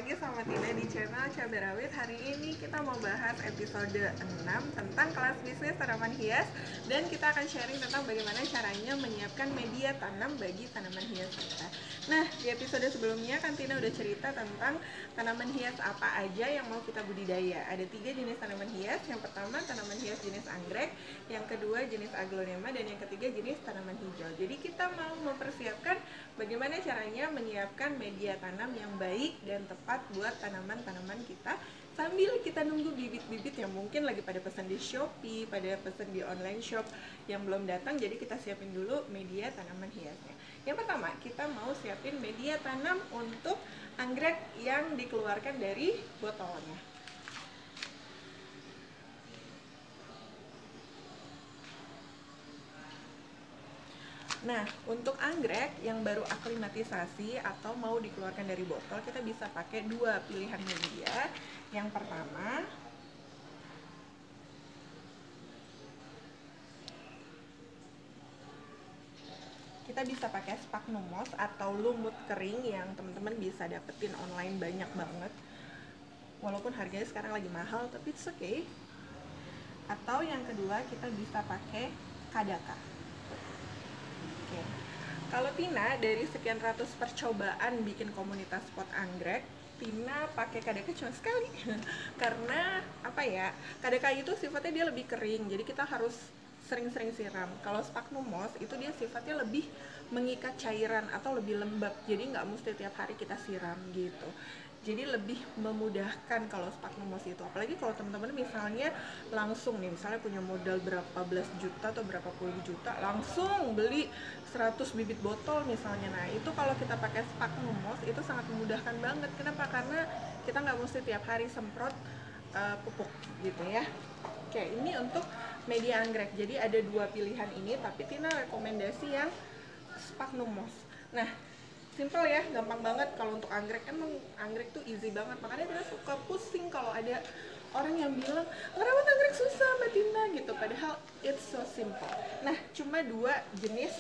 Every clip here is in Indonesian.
lagi sama Tina di channel Cabai Rawit. Hari ini kita mau bahas episode 6 tentang kelas bisnis tanaman hias. Dan kita akan sharing tentang bagaimana caranya menyiapkan media tanam bagi tanaman hias kita. Nah, di episode sebelumnya kan Tina udah cerita tentang tanaman hias apa aja yang mau kita budidaya. Ada 3 jenis tanaman hias. Yang pertama tanaman hias jenis anggrek, yang kedua jenis aglonema, dan yang ketiga jenis tanaman hijau. Jadi kita mau mempersiapkan bagaimana caranya menyiapkan media tanam yang baik dan tepat buat tanaman-tanaman kita sambil kita nunggu bibit-bibit yang mungkin lagi pada pesan di Shopee, pada pesan di online shop yang belum datang. Jadi kita siapin dulu media tanaman hiasnya. Yang pertama, kita mau siapin media tanam untuk anggrek yang dikeluarkan dari botolnya. Nah, untuk anggrek yang baru aklimatisasi atau mau dikeluarkan dari botol, kita bisa pakai 2 pilihan media. Yang pertama, kita bisa pakai sphagnum moss atau lumut kering yang teman-teman bisa dapetin online banyak banget. Walaupun harganya sekarang lagi mahal, tapi it's okay. Atau yang kedua, kita bisa pakai kadaka. Oke. Kalau Tina dari sekian ratus percobaan bikin komunitas pot anggrek, Tina pakai kadaka cuma sekali. Karena apa ya? Kadaka itu sifatnya dia lebih kering, jadi kita harus sering-sering siram. Kalau sphagnum moss itu dia sifatnya lebih mengikat cairan atau lebih lembab, jadi nggak mesti tiap hari kita siram gitu. Jadi lebih memudahkan kalau sphagnum moss itu. Apalagi kalau teman-teman misalnya langsung nih, misalnya punya modal berapa belas juta atau berapa puluh juta, langsung beli 100 bibit botol misalnya. Nah, itu kalau kita pakai sphagnum moss itu sangat memudahkan banget. Kenapa? Karena kita nggak mesti tiap hari semprot pupuk gitu ya. Oke, ini untuk media anggrek. Jadi ada 2 pilihan ini, tapi Tina rekomendasi yang sphagnum moss. Nah, simple ya, gampang banget. Kalau untuk anggrek, emang anggrek tuh easy banget. Makanya Tina suka pusing kalau ada orang yang bilang ngerawat anggrek susah Mbak Tina gitu. Padahal it's so simple. Nah, cuma 2 jenis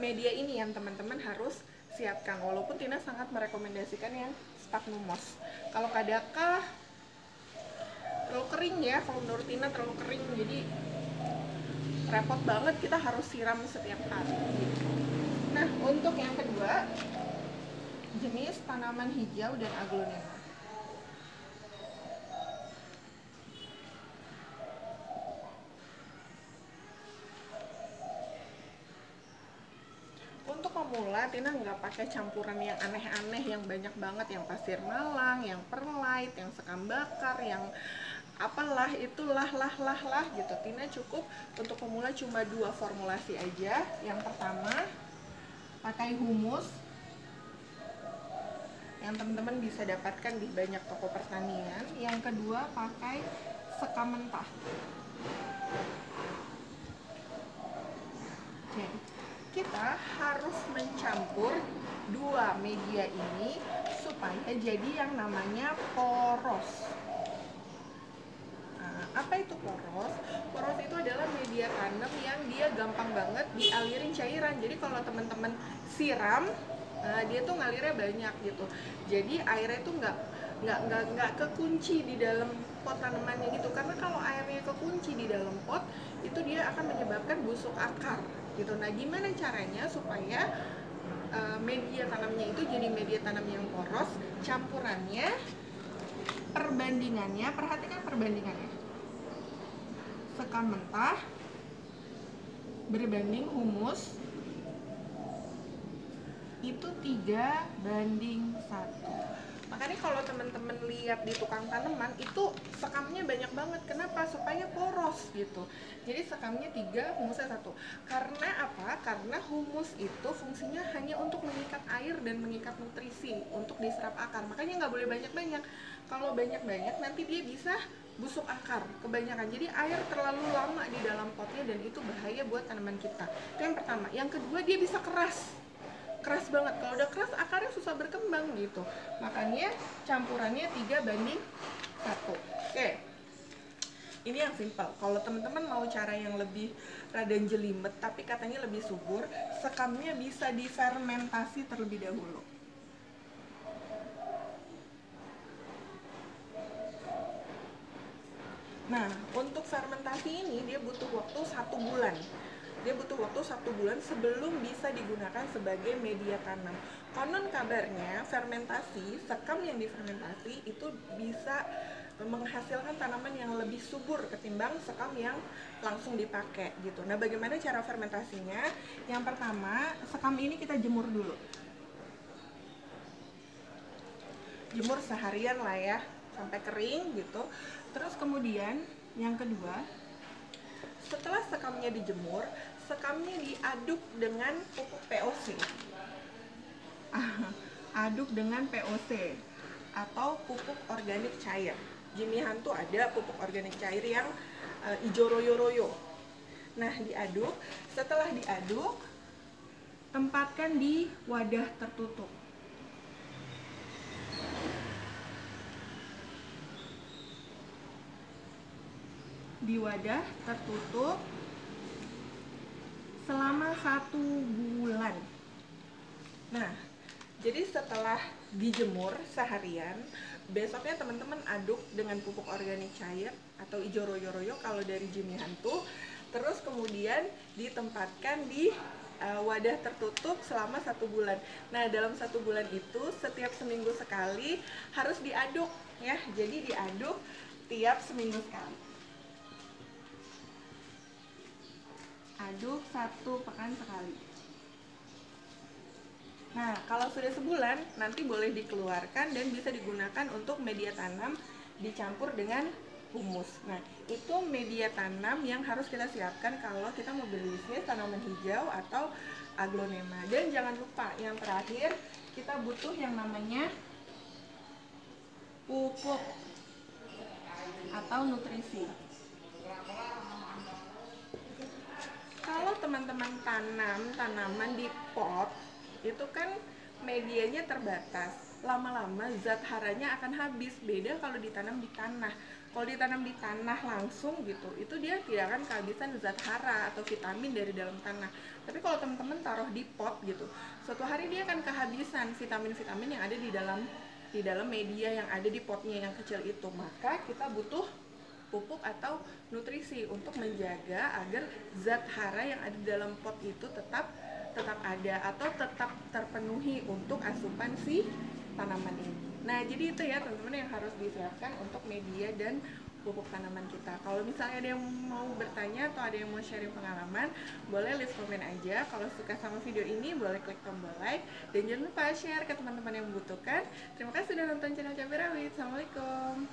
media ini yang teman-teman harus siapkan. Walaupun Tina sangat merekomendasikan yang sphagnum moss. Kalau kadaka terlalu kering ya, kalau menurut Tina terlalu kering, jadi repot banget, kita harus siram setiap hari gitu. Nah, untuk yang kedua, jenis tanaman hijau dan aglonema. Untuk pemula, Tina nggak pakai campuran yang aneh-aneh, yang banyak banget, yang pasir malang, yang perlite, yang sekam bakar, yang apalah itulah lah gitu. Tina cukup untuk pemula cuma 2 formulasi aja. Yang pertama, pakai humus yang teman-teman bisa dapatkan di banyak toko pertanian. Yang kedua, pakai sekam mentah. Oke. Kita harus mencampur 2 media ini supaya jadi yang namanya poros. Nah, apa itu poros? Poros itu adalah media tanam yang dia gampang banget dialirin cairan. Jadi kalau teman-teman siram, dia tuh ngalirnya banyak gitu. Jadi airnya tuh nggak kekunci di dalam pot tanamannya gitu. Karena kalau airnya kekunci di dalam pot, itu dia akan menyebabkan busuk akar gitu. Nah, gimana caranya supaya media tanamnya itu jadi media tanam yang poros? Campurannya, perbandingannya, perhatikan perbandingannya. Sekam mentah berbanding humus itu 3:1. Makanya kalau teman-teman lihat di tukang tanaman itu sekamnya banyak banget. Kenapa? Supaya poros gitu. Jadi sekamnya 3, humusnya 1. Karena apa? Karena humus itu fungsinya hanya untuk mengikat air dan mengikat nutrisi untuk diserap akar. Makanya nggak boleh banyak-banyak. Kalau banyak-banyak nanti dia bisa busuk akar kebanyakan. Jadi air terlalu lama di dalam potnya dan itu bahaya buat tanaman kita. Itu yang pertama. Yang kedua, dia bisa keras banget. Kalau udah keras, akarnya susah berkembang gitu. Makanya campurannya 3:1. Oke, ini yang simple. Kalau teman-teman mau cara yang lebih rada jelimet tapi katanya lebih subur, sekamnya bisa difermentasi terlebih dahulu. Nah, untuk fermentasi ini dia butuh waktu 1 bulan. Dia butuh waktu 1 bulan sebelum bisa digunakan sebagai media tanam. Konon kabarnya fermentasi, sekam yang difermentasi itu bisa menghasilkan tanaman yang lebih subur ketimbang sekam yang langsung dipakai gitu. Nah, bagaimana cara fermentasinya? Yang pertama, sekam ini kita jemur dulu. Jemur seharian lah ya, sampai kering gitu. Terus kemudian yang kedua, setelah sekamnya dijemur, sekamnya diaduk dengan pupuk POC. Aduk dengan POC atau pupuk organik cair. Jimmy Hantu ada pupuk organik cair yang ijo royo-royo. Nah, diaduk. Setelah diaduk, tempatkan di wadah tertutup. Di wadah tertutup selama 1 bulan. Nah, jadi setelah dijemur seharian, besoknya teman-teman aduk dengan pupuk organik cair atau ijo royo-royo kalau dari Jimmy Hantu. Terus kemudian ditempatkan di wadah tertutup selama 1 bulan. Nah, dalam 1 bulan itu setiap seminggu sekali harus diaduk ya. Jadi diaduk tiap seminggu sekali. Aduk 1 pekan sekali. Nah, kalau sudah sebulan, nanti boleh dikeluarkan dan bisa digunakan untuk media tanam dicampur dengan humus. Nah, itu media tanam yang harus kita siapkan kalau kita mau berbisnis tanaman hijau atau aglonema. Dan jangan lupa, yang terakhir, kita butuh yang namanya pupuk atau nutrisi. Kalau teman-teman tanam tanaman di pot, itu kan medianya terbatas. Lama-lama zat haranya akan habis. Beda kalau ditanam di tanah. Kalau ditanam di tanah langsung gitu, itu dia tidak akan kehabisan zat hara atau vitamin dari dalam tanah. Tapi kalau teman-teman taruh di pot gitu, suatu hari dia akan kehabisan vitamin-vitamin yang ada di dalam media yang ada di potnya yang kecil itu. Maka kita butuh pupuk atau nutrisi untuk menjaga agar zat hara yang ada di dalam pot itu tetap ada atau tetap terpenuhi untuk asupan si tanaman ini. Nah, jadi itu ya teman-teman yang harus disiapkan untuk media dan pupuk tanaman kita. Kalau misalnya ada yang mau bertanya atau ada yang mau sharing pengalaman, boleh list komen aja. Kalau suka sama video ini, boleh klik tombol like dan jangan lupa share ke teman-teman yang membutuhkan. Terima kasih sudah nonton channel Cabai Rawit. Assalamualaikum.